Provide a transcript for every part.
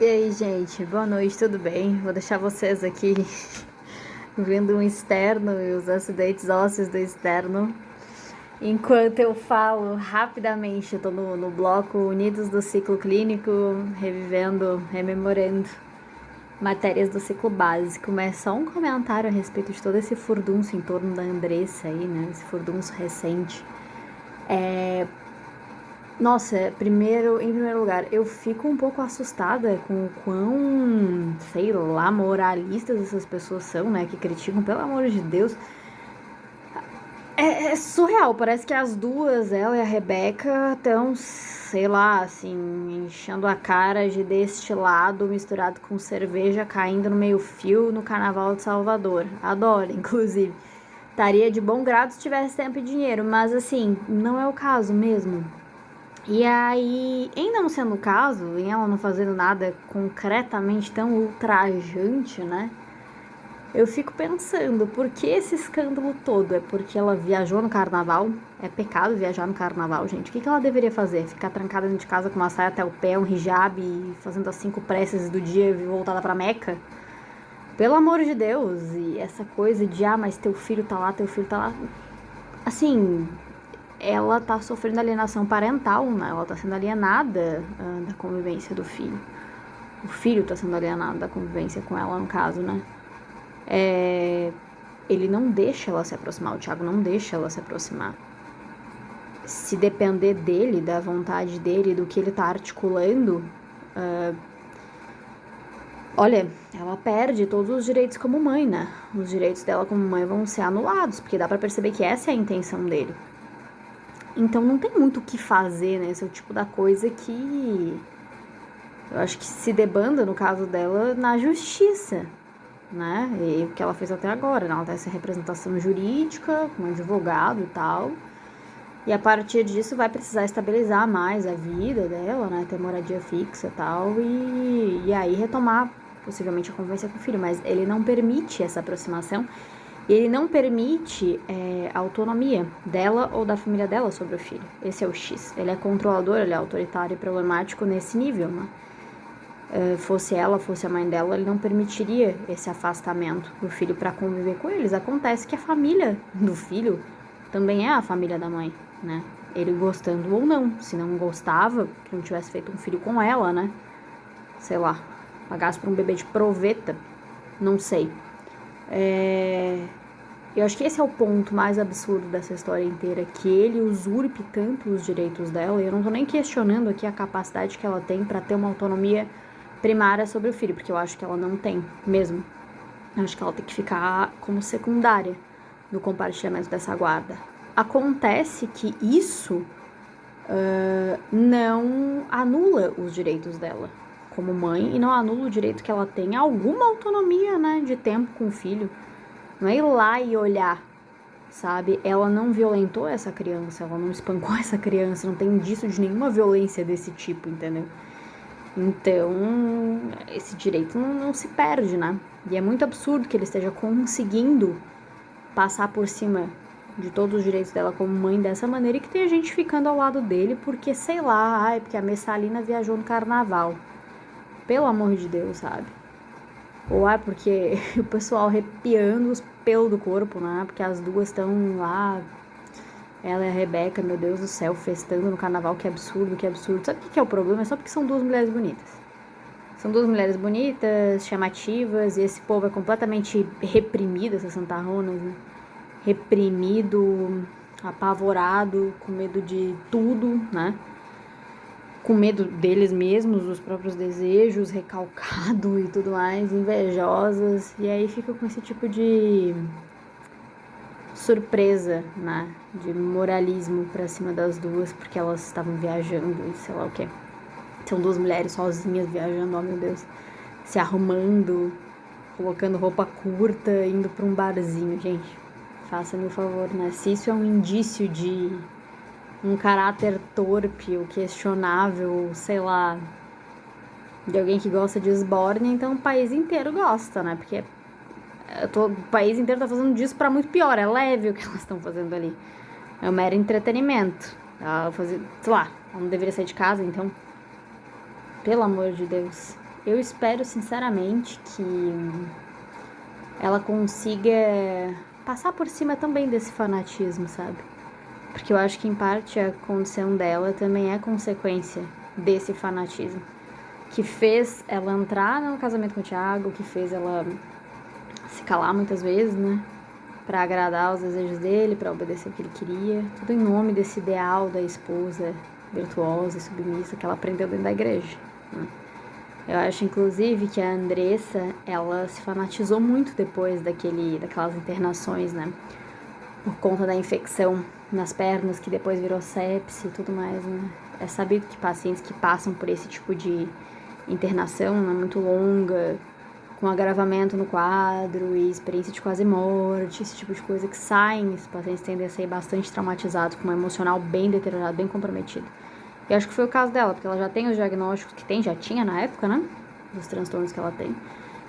E aí, gente, boa noite, tudo bem? Vou deixar vocês aqui vendo um externo e os acidentes ósseos do externo. Enquanto eu falo rapidamente, eu tô no bloco Unidos do Ciclo Clínico, revivendo, rememorando matérias do ciclo básico, mas só um comentário a respeito de todo esse furdunço em torno da Andressa aí, né? Esse furdunço recente. Nossa, em primeiro lugar, eu fico um pouco assustada com o quão, sei lá, moralistas essas pessoas são, né? Que criticam, pelo amor de Deus. É surreal, parece que as duas, ela e a Rebeca, estão, sei lá, assim, enchendo a cara de destilado misturado com cerveja caindo no meio-fio no Carnaval de Salvador. Adoro, inclusive. Estaria de bom grado se tivesse tempo e dinheiro, mas assim, não é o caso mesmo. E aí, em não sendo o caso, em ela não fazendo nada concretamente tão ultrajante, né? Eu fico pensando, por que esse escândalo todo? É porque ela viajou no carnaval? É pecado viajar no carnaval, gente. O que ela deveria fazer? Ficar trancada dentro de casa com uma saia até o pé, um hijab, fazendo as 5 preces do dia e voltada pra Meca? Pelo amor de Deus! E essa coisa de, mas teu filho tá lá, teu filho tá lá. Assim, ela tá sofrendo alienação parental, né? Ela tá sendo alienada da convivência do filho. O filho tá sendo alienado da convivência com ela, no caso, né? Ele não deixa ela se aproximar, o Thiago não deixa ela se aproximar. Se depender dele, da vontade dele, do que ele tá articulando, olha, ela perde todos os direitos como mãe, né? Os direitos dela como mãe vão ser anulados, porque dá pra perceber que essa é a intenção dele. Então não tem muito o que fazer, né? Esse é o tipo da coisa que eu acho que se debanda, no caso dela, na justiça, né? E o que ela fez até agora, né? Ela tem essa representação jurídica, com um advogado e tal. E a partir disso vai precisar estabilizar mais a vida dela, né? Ter moradia fixa e tal. E aí retomar possivelmente a convivência com o filho. Mas ele não permite essa aproximação. E ele não permite a autonomia dela ou da família dela sobre o filho. Esse é o X. Ele é controlador, ele é autoritário e problemático nesse nível, né? Fosse ela, fosse a mãe dela, ele não permitiria esse afastamento do filho para conviver com eles. Acontece que a família do filho também é a família da mãe, né? Ele gostando ou não. Se não gostava, que não tivesse feito um filho com ela, né? Sei lá, pagasse por um bebê de proveta, não sei. Eu acho que esse é o ponto mais absurdo dessa história inteira, que ele usurpe tanto os direitos dela, e eu não tô nem questionando aqui a capacidade que ela tem para ter uma autonomia primária sobre o filho, porque eu acho que ela não tem mesmo. Eu acho que ela tem que ficar como secundária no compartilhamento dessa guarda. Acontece que isso não anula os direitos dela como mãe e não anula o direito que ela tem a alguma autonomia, né, de tempo com o filho. Não é ir lá e olhar, sabe? Ela não violentou essa criança, ela não espancou essa criança, não tem indício de nenhuma violência desse tipo, entendeu? Então, esse direito não se perde, né? E é muito absurdo que ele esteja conseguindo passar por cima de todos os direitos dela como mãe dessa maneira e que tem a gente ficando ao lado dele porque, sei lá, porque a Messalina viajou no carnaval. Pelo amor de Deus, sabe? Ou porque o pessoal arrepiando os pelos do corpo, né? Porque as duas estão lá, ela e a Rebeca, meu Deus do céu, festando no carnaval, que absurdo, que absurdo. Sabe o que é o problema? É só porque são duas mulheres bonitas. São duas mulheres bonitas, chamativas, e esse povo é completamente reprimido, essas santarronas, né? Reprimido, apavorado, com medo de tudo, né? Com medo deles mesmos, dos próprios desejos, recalcado e tudo mais, invejosas, e aí fica com esse tipo de surpresa, né? De moralismo pra cima das duas, porque elas estavam viajando e sei lá o que. São duas mulheres sozinhas viajando, oh meu Deus, se arrumando, colocando roupa curta, indo pra um barzinho, gente. Faça-me o favor, né? Se isso é um indício de um caráter torpe ou questionável, sei lá, de alguém que gosta de esbórnia, então o país inteiro gosta, né? Porque o país inteiro tá fazendo disso pra muito pior. É leve o que elas estão fazendo ali. É um mero entretenimento. Ela fazer, sei lá, ela não deveria sair de casa, então. Pelo amor de Deus. eu espero sinceramente que ela consiga passar por cima também desse fanatismo, sabe? Porque eu acho que em parte a condição dela também é consequência desse fanatismo. Que fez ela entrar no casamento com o Thiago, que fez ela se calar muitas vezes, né? Pra agradar os desejos dele, pra obedecer o que ele queria. Tudo em nome desse ideal da esposa virtuosa e submissa que ela aprendeu dentro da igreja, né? Eu acho, inclusive, que a Andressa, ela se fanatizou muito depois daquelas internações, né? Por conta da infecção nas pernas, que depois virou sepse e tudo mais, né? É sabido que pacientes que passam por esse tipo de internação, né, muito longa, com agravamento no quadro e experiência de quase morte, esse tipo de coisa que saem, esses pacientes tendem a sair bastante traumatizados, com um emocional bem deteriorado, bem comprometido. E acho que foi o caso dela, porque ela já tem os diagnósticos que tem, já tinha na época, né? Dos transtornos que ela tem.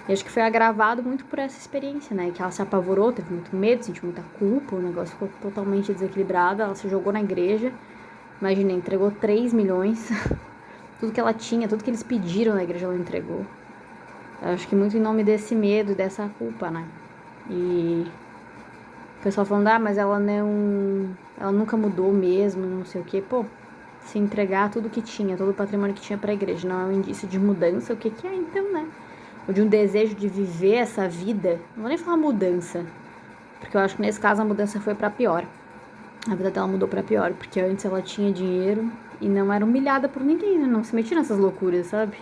E acho que foi agravado muito por essa experiência, né? Que ela se apavorou, teve muito medo, sentiu muita culpa, o negócio ficou totalmente desequilibrado, ela se jogou na igreja. Imagina, entregou 3 milhões, tudo que ela tinha, tudo que eles pediram na igreja ela entregou. Eu acho que muito em nome desse medo e dessa culpa, né? E o pessoal falando, mas ela nunca mudou mesmo, não sei o quê. Pô, se entregar tudo que tinha, todo o patrimônio que tinha pra igreja, não é um indício de mudança, o que que é então, né? Ou de um desejo de viver essa vida, não vou nem falar mudança, porque eu acho que nesse caso a mudança foi pra pior. A vida dela mudou pra pior, porque antes ela tinha dinheiro e não era humilhada por ninguém, né? Não se metia nessas loucuras, sabe?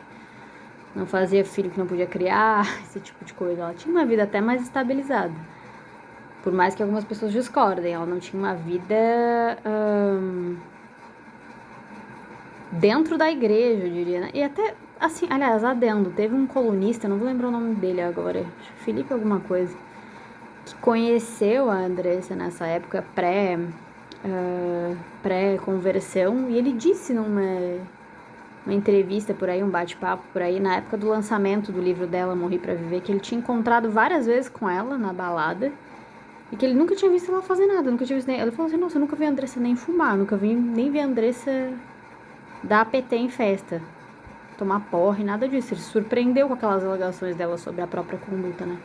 Não fazia filho que não podia criar, esse tipo de coisa. Ela tinha uma vida até mais estabilizada. Por mais que algumas pessoas discordem, ela não tinha uma vida dentro da igreja, eu diria, né? E até, assim, aliás, adendo, teve um colunista, não vou lembrar o nome dele agora, Felipe alguma coisa, que conheceu a Andressa nessa época pré-conversão, e ele disse uma entrevista por aí, um bate-papo por aí, na época do lançamento do livro dela, Morri Pra Viver, que ele tinha encontrado várias vezes com ela na balada, e que ele nunca tinha visto ela fazer nada, nunca tinha visto nem... Ele falou assim, nossa, eu nunca vi a Andressa nem fumar, nunca vi nem vi a Andressa dar PT em festa, tomar porre, nada disso. Ele se surpreendeu com aquelas alegações dela sobre a própria conduta, né?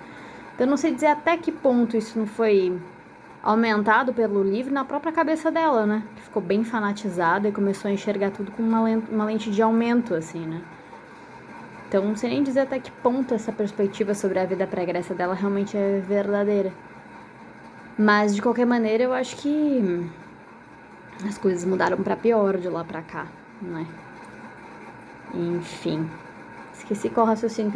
Então eu não sei dizer até que ponto isso não foi aumentado pelo livro na própria cabeça dela, né? Que ficou bem fanatizada e começou a enxergar tudo com uma lente de aumento, assim, né? Então não sei nem dizer até que ponto essa perspectiva sobre a vida pregressa dela realmente é verdadeira. Mas, de qualquer maneira, eu acho que as coisas mudaram pra pior de lá pra cá, né? Enfim. Esqueci qual raciocínio que eu